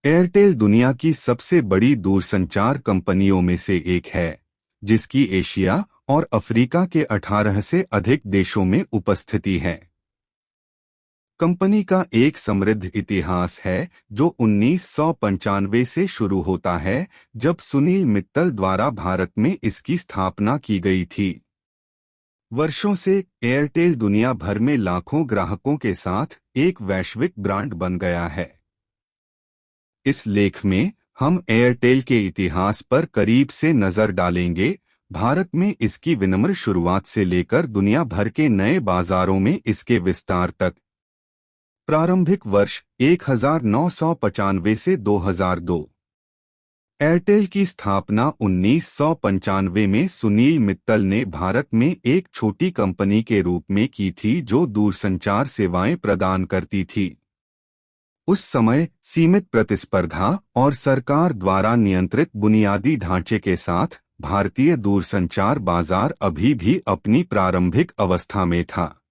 Airtel दुनिया की सबसे बड़ी दूरसंचार कंपनियों में से एक है, जिसकी एशिया और अफ्रीका के 18 से अधिक देशों में उपस्थिति है। कंपनी का एक समृद्ध इतिहास है जो 1995 से शुरू होता है, जब सुनील मित्तल द्वारा भारत में इसकी स्थापना की गई थी। वर्षों से एयरटेल दुनिया भर में लाखों ग्राहकों के साथ एक वैश्विक ब्रांड बन गया है। इस लेख में हम एयरटेल के इतिहास पर करीब से नजर डालेंगे, भारत में इसकी विनम्र शुरुआत से लेकर दुनिया भर के नए बाजारों में इसके विस्तार तक। प्रारंभिक वर्ष 1995 से 2002। एयरटेल की स्थापना 1995 में सुनील मित्तल ने भारत में एक छोटी कंपनी के रूप में की थी जो दूरसंचार सेवाएं प्रदान करती थी। उस समय सीमित प्रतिस्पर्धा और सरकार द्वारा नियंत्रित बुनियादी ढांचे के साथ भारतीय दूरसंचार बाजार अभी भी अपनी प्रारंभिक अवस्था में था।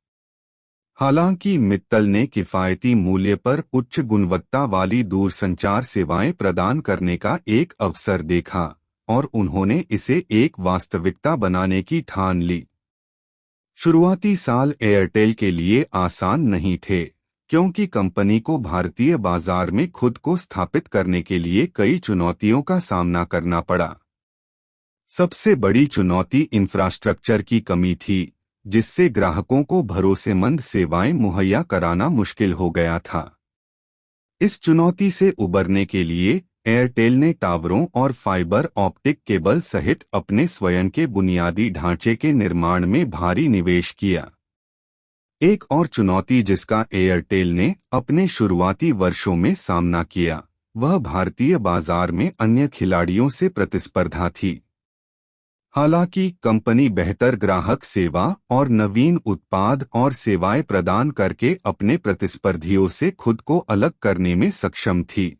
हालांकि मित्तल ने किफायती मूल्य पर उच्च गुणवत्ता वाली दूरसंचार सेवाएं प्रदान करने का एक अवसर देखा और उन्होंने इसे एक वास्तविकता बनाने की ठान ली। शुरुआती साल एयरटेल के लिए आसान नहीं थे, क्योंकि कंपनी को भारतीय बाजार में खुद को स्थापित करने के लिए कई चुनौतियों का सामना करना पड़ा। सबसे बड़ी चुनौती इंफ्रास्ट्रक्चर की कमी थी, जिससे ग्राहकों को भरोसेमंद सेवाएं मुहैया कराना मुश्किल हो गया था। इस चुनौती से उबरने के लिए एयरटेल ने टावरों और फाइबर ऑप्टिक केबल सहित अपने स्वयं के बुनियादी ढांचे के निर्माण में भारी निवेश किया। एक और चुनौती जिसका एयरटेल ने अपने शुरुआती वर्षों में सामना किया, वह भारतीय बाजार में अन्य खिलाड़ियों से प्रतिस्पर्धा थी। हालांकि कंपनी बेहतर ग्राहक सेवा और नवीन उत्पाद और सेवाएं प्रदान करके अपने प्रतिस्पर्धियों से खुद को अलग करने में सक्षम थी।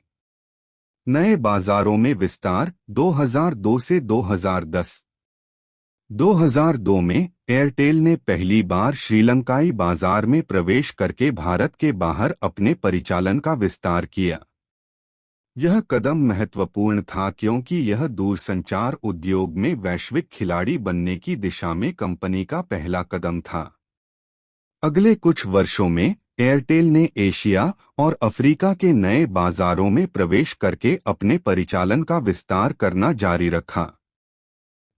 नए बाजारों में विस्तार 2002 से 2010। 2002 में एयरटेल ने पहली बार श्रीलंकाई बाजार में प्रवेश करके भारत के बाहर अपने परिचालन का विस्तार किया। यह कदम महत्वपूर्ण था क्योंकि यह दूरसंचार उद्योग में वैश्विक खिलाड़ी बनने की दिशा में कंपनी का पहला कदम था। अगले कुछ वर्षों में एयरटेल ने एशिया और अफ्रीका के नए बाजारों में प्रवेश करके अपने परिचालन का विस्तार करना जारी रखा।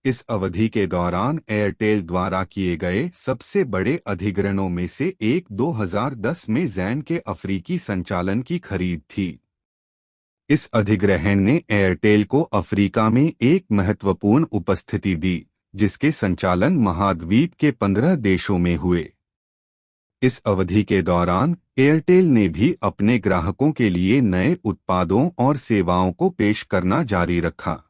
इस अवधि के दौरान एयरटेल द्वारा किए गए सबसे बड़े अधिग्रहणों में से एक 2010 में ज़ैन के अफ्रीकी संचालन की खरीद थी। इस अधिग्रहण ने एयरटेल को अफ्रीका में एक महत्वपूर्ण उपस्थिति दी, जिसके संचालन महाद्वीप के 15 देशों में हुए। इस अवधि के दौरान एयरटेल ने भी अपने ग्राहकों के लिए नए उत्पादों और सेवाओं को पेश करना जारी रखा।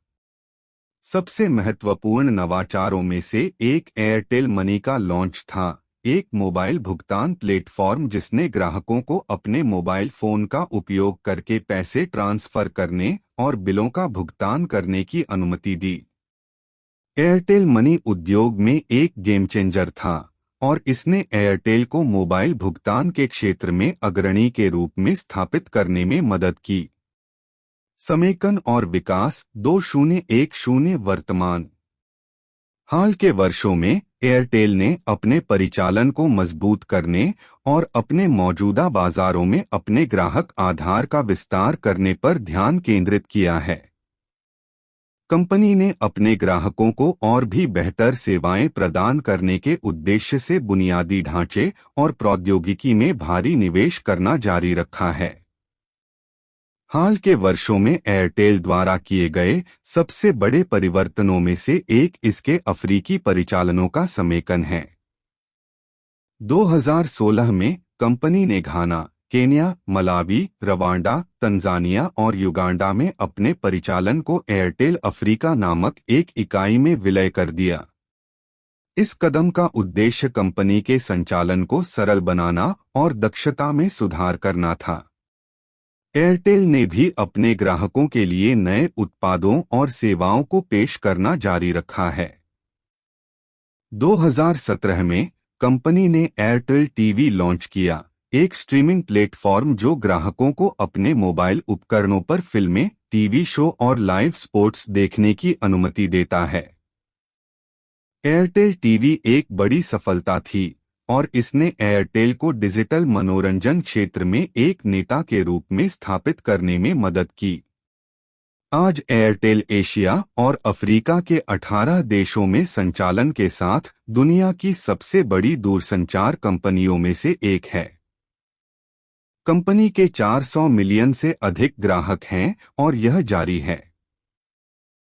सबसे महत्वपूर्ण नवाचारों में से एक एयरटेल मनी का लॉन्च था, एक मोबाइल भुगतान प्लेटफॉर्म जिसने ग्राहकों को अपने मोबाइल फोन का उपयोग करके पैसे ट्रांसफर करने और बिलों का भुगतान करने की अनुमति दी। एयरटेल मनी उद्योग में एक गेम चेंजर था और इसने एयरटेल को मोबाइल भुगतान के क्षेत्र में अग्रणी के रूप में स्थापित करने में मदद की। समेकन और विकास 2010। वर्तमान हाल के वर्षों में एयरटेल ने अपने परिचालन को मजबूत करने और अपने मौजूदा बाजारों में अपने ग्राहक आधार का विस्तार करने पर ध्यान केंद्रित किया है। कंपनी ने अपने ग्राहकों को और भी बेहतर सेवाएं प्रदान करने के उद्देश्य से बुनियादी ढांचे और प्रौद्योगिकी में भारी निवेश करना जारी रखा है। हाल के वर्षों में एयरटेल द्वारा किए गए सबसे बड़े परिवर्तनों में से एक इसके अफ्रीकी परिचालनों का समेकन है। 2016 में कंपनी ने घाना, केन्या, मलावी, रवांडा, तंजानिया और युगांडा में अपने परिचालन को एयरटेल अफ्रीका नामक एक इकाई में विलय कर दिया। इस कदम का उद्देश्य कंपनी के संचालन को सरल बनाना और दक्षता में सुधार करना था। एयरटेल ने भी अपने ग्राहकों के लिए नए उत्पादों और सेवाओं को पेश करना जारी रखा है। 2017 में कंपनी ने एयरटेल टीवी लॉन्च किया, एक स्ट्रीमिंग प्लेटफॉर्म जो ग्राहकों को अपने मोबाइल उपकरणों पर फिल्में, टीवी शो और लाइव स्पोर्ट्स देखने की अनुमति देता है। एयरटेल टीवी एक बड़ी सफलता थी और इसने एयरटेल को डिजिटल मनोरंजन क्षेत्र में एक नेता के रूप में स्थापित करने में मदद की। आज एयरटेल एशिया और अफ्रीका के 18 देशों में संचालन के साथ दुनिया की सबसे बड़ी दूरसंचार कंपनियों में से एक है। कंपनी के 400 मिलियन से अधिक ग्राहक हैं और यह जारी है।